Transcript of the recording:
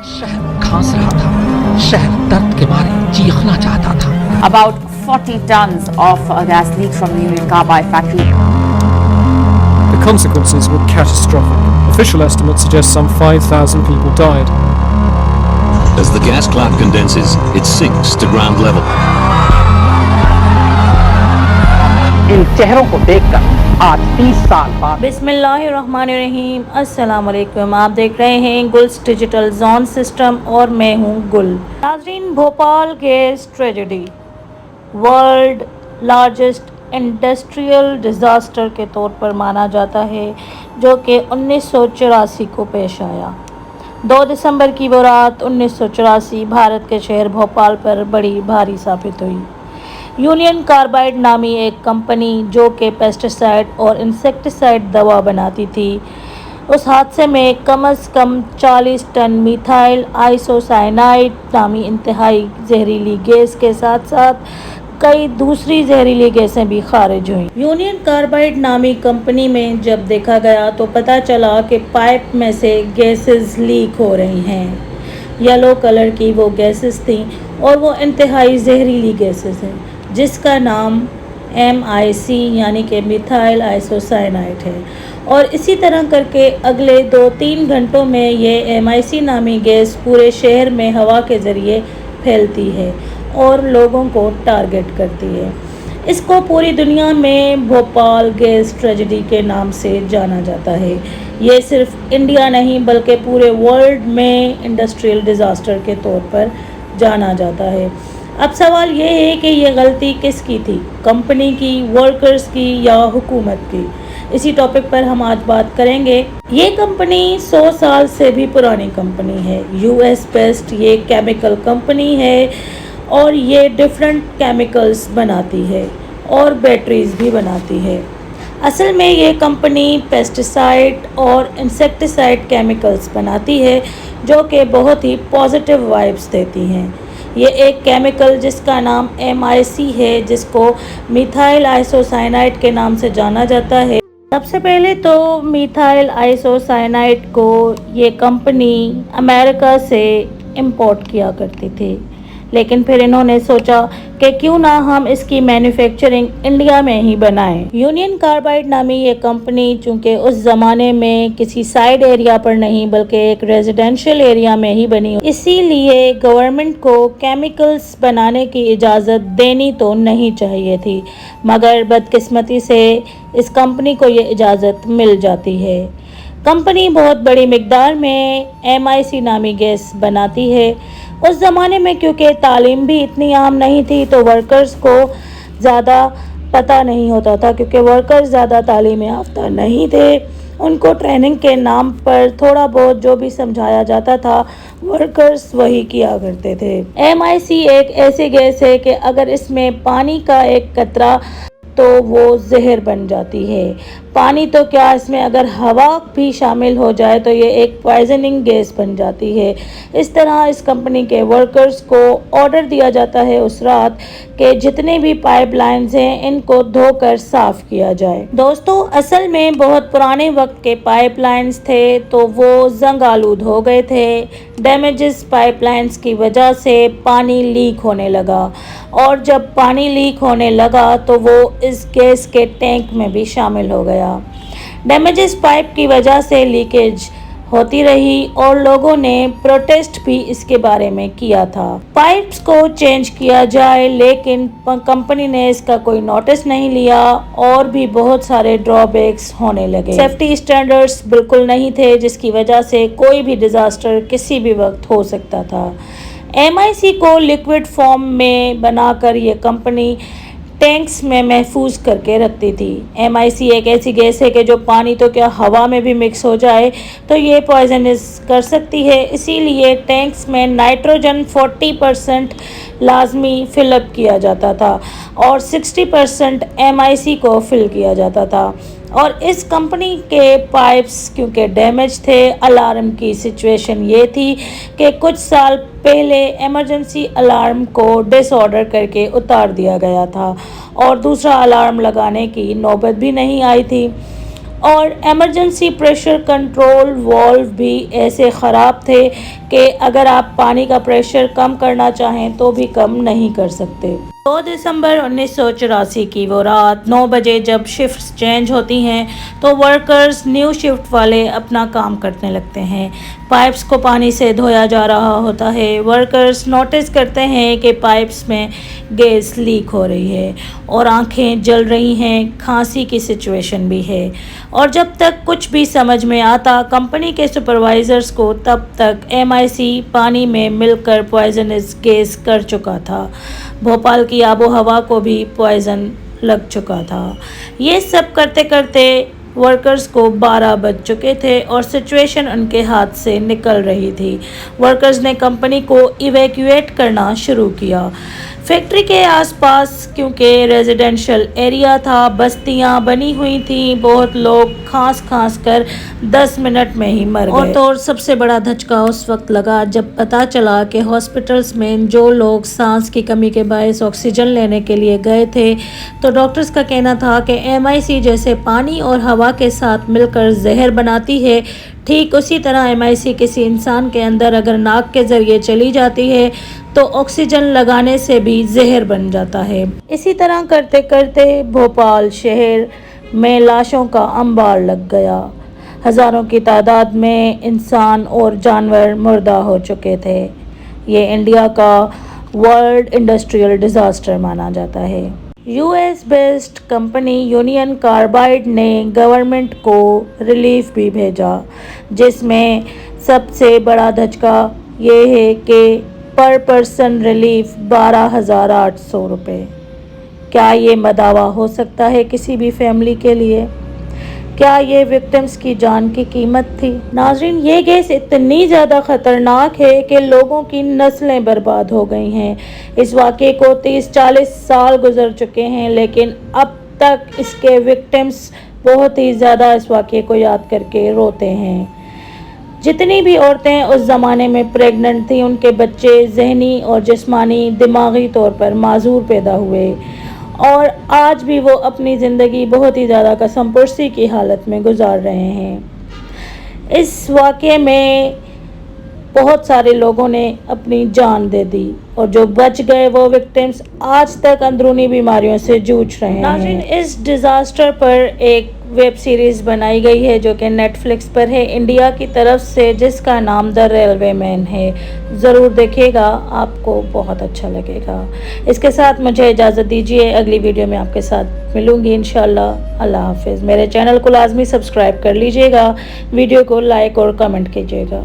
शहर खांस रहा था, शहर दर्द के मारे चीखना चाहता था। About 40 tons of gas leaked from the Union Carbide factory. The consequences were catastrophic. Official estimates suggest some 5,000 people died. As the gas cloud condenses, it sinks to ground level. इन चेहरों को देखकर आज 30 साल बाद बिस्मिल्लाहिर्रहमानिर्रहीम, अस्सलाम वालेकुम। आप देख रहे हैं गुल्स डिजिटल जोन सिस्टम और मैं हूं गुल। नाज़रीन, Bhopal gas tragedy world largest industrial disaster के तौर पर माना जाता है, जो कि 1984 को पेश आया। 2 दिसंबर की वो रात 1984 भारत के शहर भोपाल पर बड़ी भारी साबित हुई। यूनियन कार्बाइड नामी एक कंपनी जो कि पेस्टिसाइड और इंसेक्टिसाइड दवा बनाती थी, उस हादसे में कम से कम 40 टन मिथाइल आइसोसाइनाइड नामी इंतहाई जहरीली गैस के साथ साथ कई दूसरी जहरीली गैसें भी खारिज हुई। यूनियन कार्बाइड नामी कंपनी में जब देखा गया तो पता चला कि पाइप में से गैसेस लीक हो रही हैं। येलो कलर की वो गैसेस थीं और वो इंतहाई जहरीली गैसेस हैं, जिसका नाम MIC यानी कि मिथाइल आइसोसाइनाइड है। और इसी तरह करके अगले 2-3 घंटों में ये MIC नामी गैस पूरे शहर में हवा के ज़रिए फैलती है और लोगों को टारगेट करती है। इसको पूरी दुनिया में भोपाल गैस ट्रेजेडी के नाम से जाना जाता है। ये सिर्फ इंडिया नहीं बल्कि पूरे वर्ल्ड में इंडस्ट्रियल डिज़ास्टर के तौर पर जाना जाता है। अब सवाल ये है कि ये गलती किसकी थी, कंपनी की, वर्कर्स की या हुकूमत की? इसी टॉपिक पर हम आज बात करेंगे। ये कंपनी 100 साल से भी पुरानी कंपनी है। US बेस्ड ये केमिकल कंपनी है और ये डिफरेंट केमिकल्स बनाती है और बैटरीज भी बनाती है। असल में ये कंपनी पेस्टिसाइड और इंसेक्टिसाइड केमिकल्स बनाती है जो कि बहुत ही पॉजिटिव वाइब्स देती हैं। ये एक केमिकल जिसका नाम MIC है, जिसको मिथाइल आइसोसाइनाइड के नाम से जाना जाता है। सबसे पहले तो मिथाइल आइसोसाइनाइड को ये कंपनी अमेरिका से इंपोर्ट किया करती थी, लेकिन फिर इन्होंने सोचा कि क्यों ना हम इसकी मैन्युफैक्चरिंग इंडिया में ही बनाएं। यूनियन कार्बाइड नामी ये कंपनी चूँकि उस ज़माने में किसी साइड एरिया पर नहीं बल्कि एक रेजिडेंशियल एरिया में ही बनी, इसीलिए गवर्नमेंट को केमिकल्स बनाने की इजाज़त देनी तो नहीं चाहिए थी, मगर बदकिस्मती से इस कंपनी को ये इजाज़त मिल जाती है। कंपनी बहुत बड़ी मिकदार में MIC नामी गैस बनाती है। उस ज़माने में क्योंकि तालीम भी इतनी आम नहीं थी तो वर्कर्स को ज़्यादा पता नहीं होता था, क्योंकि वर्कर्स ज़्यादा तालीम याफ्ता नहीं थे। उनको ट्रेनिंग के नाम पर थोड़ा बहुत जो भी समझाया जाता था वर्कर्स वही किया करते थे। MIC एक ऐसी गैस है कि अगर इसमें पानी का एक कतरा तो वो जहर बन जाती है। पानी तो क्या, इसमें अगर हवा भी शामिल हो जाए तो ये एक पॉइजनिंग गैस बन जाती है। इस तरह इस कंपनी के वर्कर्स को ऑर्डर दिया जाता है उस रात कि जितने भी पाइपलाइंस हैं इनको धोकर साफ़ किया जाए। दोस्तों, असल में बहुत पुराने वक्त के पाइपलाइंस थे तो वो जंग आलूद हो गए थे। डैमेजेस पाइपलाइंस की वजह से पानी लीक होने लगा और जब पानी लीक होने लगा तो वो इस गैस के टैंक में भी शामिल हो गया। डैमेजेस पाइप की वजह से लीकेज होती रही और लोगों ने प्रोटेस्ट भी इसके बारे में किया था। पाइप्स को चेंज किया जाए, लेकिन कंपनी ने इसका कोई नोटिस नहीं लिया और भी बहुत सारे ड्रॉबैक्स होने लगे। सेफ्टी स्टैंडर्ड्स बिल्कुल नहीं थे, जिसकी वजह से कोई भी डिज़ास्टर किसी भी वक्त हो सकता था। MIC को लिक्विड फॉर्म में बनाकर ये कंपनी टैंक्स में महफूज करके रखती थी। MIC एक ऐसी गैस है कि जो पानी तो क्या हवा में भी मिक्स हो जाए तो ये पॉइजनस कर सकती है, इसीलिए टैंक्स में नाइट्रोजन 40% लाजमी फिलअप किया जाता था और 60% MIC को फिल किया जाता था। और इस कंपनी के पाइप्स क्योंकि डैमेज थे, अलार्म की सिचुएशन ये थी कि कुछ साल पहले इमरजेंसी अलार्म को डिसऑर्डर करके उतार दिया गया था और दूसरा अलार्म लगाने की नौबत भी नहीं आई थी। اور ایمرجنسی پریشر کنٹرول والو بھی ایسے خراب تھے کہ اگر آپ پانی کا پریشر کم کرنا چاہیں تو بھی کم نہیں کر سکتے۔ 2 دسمبر 1984 کی وہ رات 9 بجے جب شفٹس چینج ہوتی ہیں تو ورکرز نیو شفٹ والے اپنا کام کرنے لگتے ہیں۔ پائپس کو پانی سے دھویا جا رہا ہوتا ہے۔ ورکرز نوٹس کرتے ہیں کہ پائپس میں گیس لیک ہو رہی ہے اور آنکھیں جل رہی ہیں، کھانسی کی سچویشن بھی ہے، اور جب تک کچھ بھی سمجھ میں آتا کمپنی کے سپروائزرز کو تب تک MIC پانی میں مل کر پوائزنس گیس کر چکا تھا۔ بھوپال کی آب و ہوا کو بھی پوائزن لگ چکا تھا۔ یہ سب کرتے کرتے ورکرز کو 12 بج چکے تھے اور سچویشن ان کے ہاتھ سے نکل رہی تھی۔ ورکرز نے کمپنی کو ایویکویٹ کرنا شروع کیا۔ فیکٹری کے آس پاس کیونکہ ریزیڈینشل ایریا تھا، بستیاں بنی ہوئی تھیں، بہت لوگ کھانس کر 10 منٹ میں ہی مر گئے۔ اور سب سے بڑا دھچکا اس وقت لگا جب پتہ چلا کہ ہاسپٹلز میں جو لوگ سانس کی کمی کے باعث آکسیجن لینے کے لیے گئے تھے تو ڈاکٹرز کا کہنا تھا کہ MIC جیسے پانی اور ہوا کے ساتھ مل کر زہر بناتی ہے، ٹھیک اسی طرح MIC کسی انسان کے اندر اگر ناک کے ذریعے چلی جاتی ہے تو آکسیجن لگانے سے بھی زہر بن جاتا ہے۔ اسی طرح کرتے کرتے بھوپال شہر میں لاشوں کا انبار لگ گیا۔ ہزاروں کی تعداد میں انسان اور جانور مردہ ہو چکے تھے۔ یہ انڈیا کا ورلڈ انڈسٹریل ڈیزاسٹر مانا جاتا ہے۔ US based company union carbide نے گورنمنٹ کو ریلیف بھی بھیجا، جس میں سب سے بڑا دھچکا یہ ہے کہ پر پرسن ریلیف 12,800 روپے۔ کیا یہ مداوا ہو سکتا ہے کسی بھی فیملی کے لیے؟ کیا یہ وکٹمز کی جان کی قیمت تھی؟ ناظرین، یہ گیس اتنی زیادہ خطرناک ہے کہ لوگوں کی نسلیں برباد ہو گئی ہیں۔ اس واقعے کو 30-40 سال گزر چکے ہیں، لیکن اب تک اس کے وکٹمز بہت ہی زیادہ اس واقعے کو یاد کر کے روتے ہیں۔ جتنی بھی عورتیں اس زمانے میں پریگننٹ تھیں، ان کے بچے ذہنی اور جسمانی دماغی طور پر معذور پیدا ہوئے، اور آج بھی وہ اپنی زندگی بہت ہی زیادہ قسم پرسی کی حالت میں گزار رہے ہیں۔ اس واقعے میں بہت سارے لوگوں نے اپنی جان دے دی، اور جو بچ گئے وہ وکٹمز آج تک اندرونی بیماریوں سے جوجھ رہے ہیں۔ ناظرین، اس ڈیزاسٹر پر ایک ویب سیریز بنائی گئی ہے جو کہ نیٹ فلکس پر ہے انڈیا کی طرف سے، جس کا نام دی ریلوے مین ہے۔ ضرور دیکھیے گا، آپ کو بہت اچھا لگے گا۔ اس کے ساتھ مجھے اجازت دیجیے، اگلی ویڈیو میں آپ کے ساتھ ملوں گی انشاءاللہ۔ اللہ حافظ۔ میرے چینل کو لازمی سبسکرائب کر لیجیے گا، ویڈیو کو لائک اور کمنٹ کیجیے گا۔